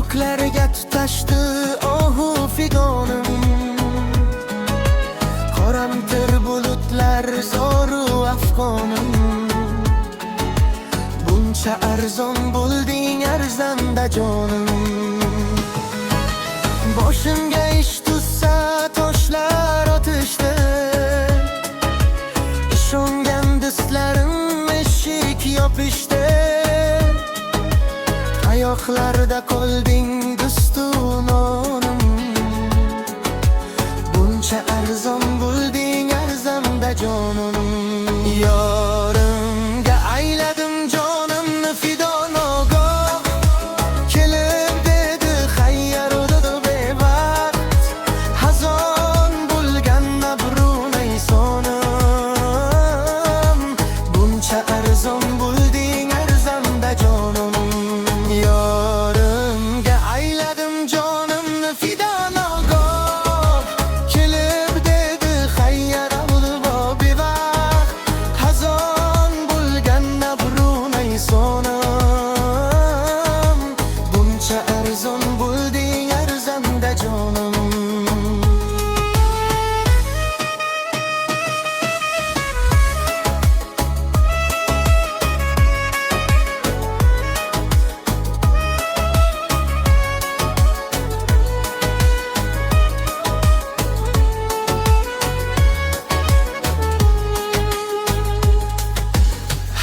Ko'klarga tutashdi ohu figonim. Qoramtir bulutlar zoru afg'onim. Buncha arzon bo'lding arzanda jonim. Boshimga ish tushsa toshlar otishdi. Ishongan do'stlarim eshik yopishdi. Oyoqlarda qolding do'stunonim. Buncha arzon bo'lding arzanda jonim. Yorimga ayladim jonimni fido nogoh. Kelib dedi xayyar urdi bevaqt. Hazon bo'lgan nabrunay sonim. Buncha arzon bo'lding arzanda jonim. Yorimga ayladim jonimni fido nogoh. Kelib dedi xayyar urdi bevaqt. Hazon bo'lgan nabrunay sonim. Buncha arzon bo'lding arzanda jonim.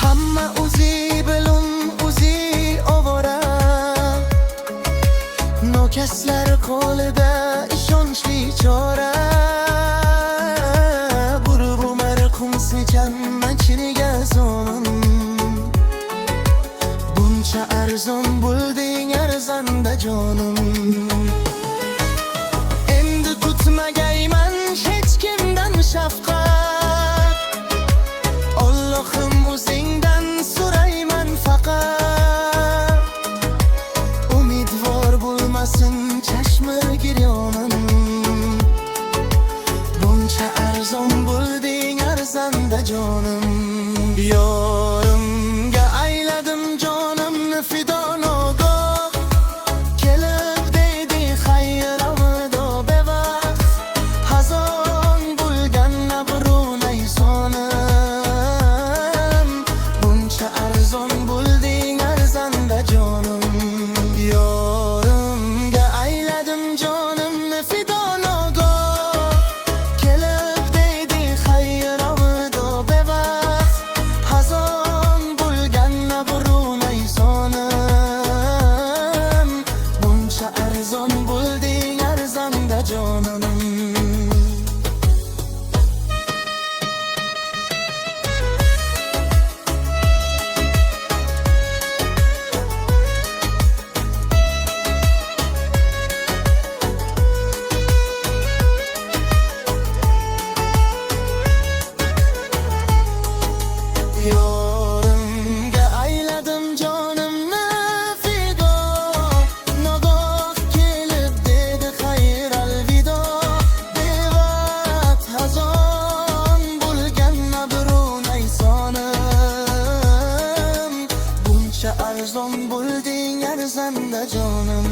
Hamma o'zi bilum o'zi ovora. Nokaslar qo'lida ishonchli chora. Burib umar qumsijan machiniga zonim. Buncha arzon bo'lding arzanda jonim. Endi kutmagayman hech kimdan shafqat. Allohim o'zingdan so'rayman faqat. Umidvor bo'lmasin chashmi giryonim. Buncha arzon bo'lding arzanda jonim. Yorimga ayladim jonimni fido nogoh. Kelib dedi xayr omado bevaqt. Hazon bo'lgan nabrunay sonim. Buncha arzon bo'lding arzanda jonim. Yorimga ayladim jonimni fido nogoh. Kelib dedi xayr omado bevaqt. Hazon bo'lgan nabrunay sonim. Buncha arzon bo'lding arzanda jonim. Yorimga ayladim jonimni fido nogoh. Kelib dedi xayr alvido bevaqt. Hazon bo'lgan nabrunay sonim. Buncha arzon bo'lding arzanda jonim.